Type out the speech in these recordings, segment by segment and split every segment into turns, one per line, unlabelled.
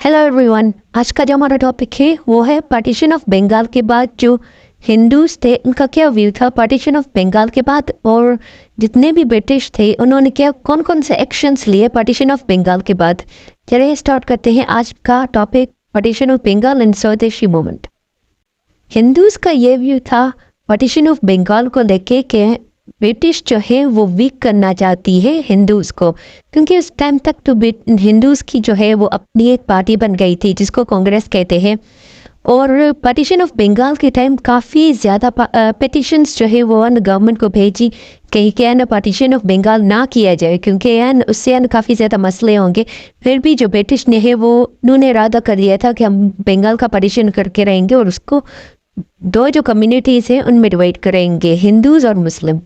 Hello everyone. आज का जो हमारा टॉपिक है वो है पार्टीशन ऑफ बंगाल के बाद जो हिंदूज थे उनका क्या व्यू था पार्टीशन ऑफ बंगाल के बाद, और जितने भी ब्रिटिश थे उन्होंने क्या कौन कौन से एक्शंस लिए पार्टीशन ऑफ बंगाल के बाद। चलिए स्टार्ट करते हैं आज का topic, partition of Bengal and swadeshi movement. Hindus का ये व्यू था पार्टीशन ऑफ बंगाल को लेके कि ब्रिटिश जो है वो वीक करना चाहती है हिंदूज को, क्योंकि उस टाइम तक तो हिंदूज की जो है वो अपनी एक पार्टी बन गई थी जिसको कांग्रेस कहते हैं। और पार्टीशन ऑफ बंगाल के टाइम काफ़ी ज़्यादा पिटिशंस जो है वो गवर्नमेंट को भेजी कहीं के न पार्टीशन ऑफ बंगाल ना किया जाए, क्योंकि उससे काफ़ी ज़्यादा मसले होंगे। फिर भी जो ब्रिटिश ने है वो उन्होंने इरादा कर दिया था कि हम बंगाल का पार्टीशन करके रहेंगे और उसको दो जो कम्युनिटीज़ हैं उनमें डिवाइड करेंगे, हिंदूज और मुस्लिम।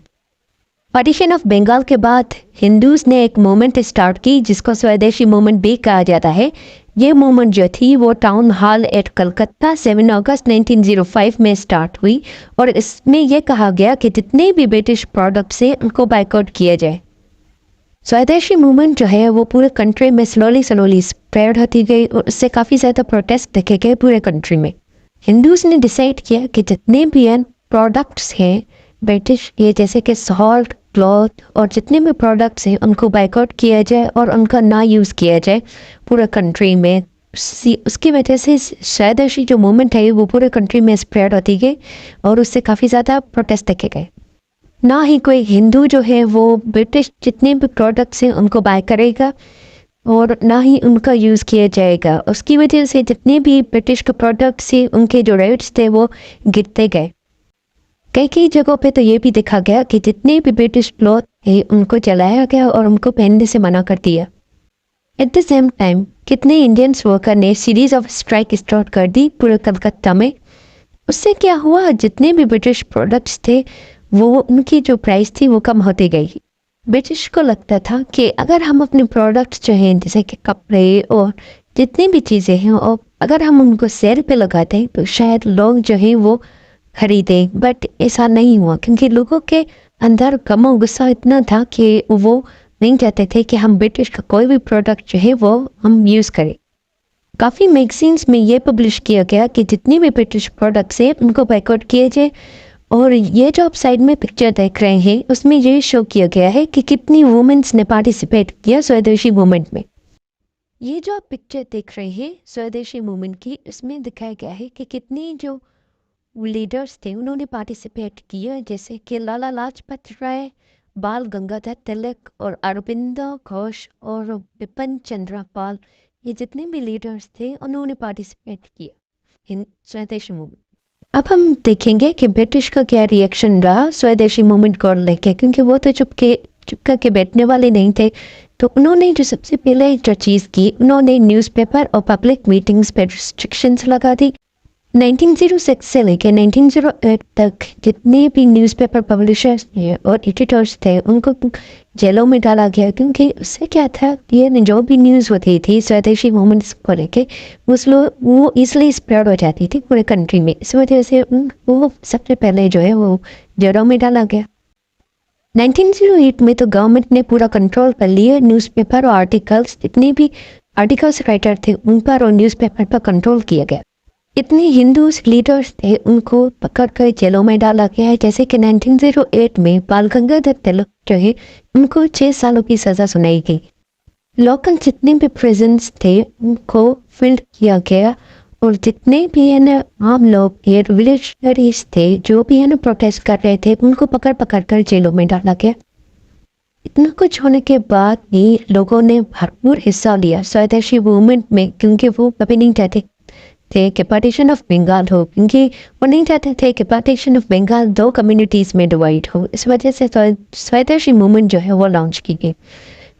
पार्टीशन ऑफ बंगाल के बाद हिंदूज ने एक मूवमेंट स्टार्ट की जिसको स्वदेशी मूवमेंट भी कहा जाता है। ये मूवमेंट जो थी वो टाउन हॉल एट कलकत्ता 7 अगस्त 1905 में स्टार्ट हुई और इसमें यह कहा गया कि जितने भी ब्रिटिश प्रोडक्ट्स हैं उनको बाइकआउट किया जाए। स्वदेशी मूवमेंट जो है वो पूरे कंट्री में स्लोली स्प्रेड होती गई और उससे काफ़ी ज़्यादा प्रोटेस्ट देखे गए पूरे कंट्री में। हिंदूज ने डिसाइड किया कि जितने भी प्रोडक्ट्स हैं ब्रिटिश के, जैसे कि सॉल्ट, क्लॉथ और जितने भी प्रोडक्ट्स हैं उनको बाइकआउट किया जाए और उनका ना यूज़ किया जाए पूरे कंट्री में। उसकी वजह से स्वदेशी जो मूवमेंट है वो पूरे कंट्री में स्प्रेड होती गई और उससे काफ़ी ज़्यादा प्रोटेस्ट देखे गए। ना ही कोई हिंदू जो है वो ब्रिटिश जितने भी प्रोडक्ट्स हैं उनको बाय करेगा और ना ही उनका यूज़ किया जाएगा। उसकी वजह से जितने भी ब्रिटिश के प्रोडक्ट्स हैं उनके जो रेट्स थे वो गिरते गए। कई जगहों पे तो ये भी देखा गया कि जितने भी ब्रिटिश क्लॉथ है उनको जलाया गया और उनको पहनने से मना कर दिया। एट द सेम टाइम कितने इंडियंस वर्कर ने सीरीज ऑफ स्ट्राइक स्टार्ट कर दी पूरे कलकत्ता में। उससे क्या हुआ, जितने भी ब्रिटिश प्रोडक्ट्स थे वो उनकी जो प्राइस थी वो कम होती गई। ब्रिटिश को लगता था कि अगर हम अपने प्रोडक्ट्स जो हैं जैसे कि कपड़े और जितनी भी चीज़ें हैं और अगर हम उनको सेल पे लगाते हैं तो शायद लोग जो हैं वो खरीदे। बट ऐसा नहीं हुआ क्योंकि लोगों के अंदर गम और गुस्सा इतना था कि वो नहीं चाहते थे कि हम ब्रिटिश का कोई भी प्रोडक्ट जो है वो हम यूज़ करें। काफ़ी मैगजीन्स में ये पब्लिश किया गया कि जितनी भी ब्रिटिश प्रोडक्ट्स हैं उनको बाइकआउट किए जाए। और ये जो आप साइड में पिक्चर देख रहे हैं उसमें ये शो किया गया है कि कितनी वुमेन्स ने पार्टिसिपेट किया स्वदेशी मूवमेंट में। ये जो आप पिक्चर देख रहे हैं स्वदेशी मूवमेंट की, इसमें दिखाया गया है कि कितनी जो लीडर्स थे उन्होंने पार्टिसिपेट किया, जैसे कि लाला लाजपत राय, बाल गंगाधर तिलक और अरविंदो घोष और बिपिन चंद्र पाल, ये जितने भी लीडर्स थे उन्होंने पार्टिसिपेट किया स्वदेशी मूवमेंट। अब हम देखेंगे कि ब्रिटिश का क्या रिएक्शन रहा स्वदेशी मूवमेंट को लेके, क्योंकि वो तो चुप के बैठने वाले नहीं थे। तो उन्होंने जो सबसे पहले जो चीज़ की, उन्होंने न्यूज़पेपर और पब्लिक मीटिंग्स पर रिस्ट्रिक्शंस लगा दी। 1906 से लेकर 1908 तक जितने भी न्यूज़पेपर पब्लिशर्स थे और एडिटर्स थे उनको जेलों में डाला गया, क्योंकि उससे क्या था, ये जो भी न्यूज़ होती थी स्वदेशी मूवमेंट्स को लेके वो ईजिली स्प्रेड हो जाती थी पूरे कंट्री में। इस वजह से वो सबसे पहले जो है वो जेलों में डाला गया। 1908 में तो गवर्नमेंट ने पूरा कंट्रोल कर लिया न्यूज़पेपर और आर्टिकल्स, जितने भी आर्टिकल्स राइटर थे उन पर और न्यूज़पेपर पर कंट्रोल किया गया। इतने हिंदूज लीडर्स थे उनको पकड़ कर जेलों में डाला गया है, जैसे कि 1908 में बाल गंगाधर तिलक जो है उनको 6 सालों की सज़ा सुनाई गई। लोकल जितने भी प्रिजन्स थे उनको फील्ड किया गया और जितने भी है ना आम लोग रिवोल्यूशनरीज थे जो भी है ना प्रोटेस्ट कर रहे थे उनको पकड़ कर जेलों में डाला गया। इतना कुछ होने के बाद भी लोगों ने भरपूर हिस्सा लिया स्वदेशी मूवमेंट में, क्योंकि वो कभी नहीं चाहते थे कि पार्टीशन ऑफ बंगाल हो, क्योंकि वो नहीं चाहते थे कि पार्टीशन ऑफ बंगाल दो कम्युनिटीज़ में डिवाइड हो। इस वजह से स्वदेशी मूवमेंट जो है वो लॉन्च की गई।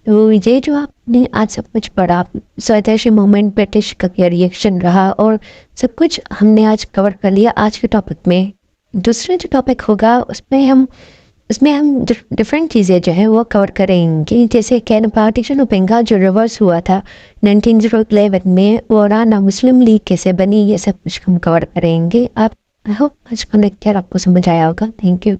तो ये जो आपने आज सब कुछ पढ़ा स्वदेशी मूवमेंट, ब्रिटिश का क्या रिएक्शन रहा और सब कुछ हमने आज कवर कर लिया आज के टॉपिक में। दूसरा जो टॉपिक होगा उसमें हम डिफरेंट चीज़ें जो है वो कवर करेंगे, जैसे कैन पार्टीशन ऑफ बंगाल जो रिवर्स हुआ था 1911 में और ना मुस्लिम लीग कैसे बनी, ये सब कुछ हम कवर करेंगे। आप आई होप आज का लेक्चर आपको समझ आया होगा। Thank you.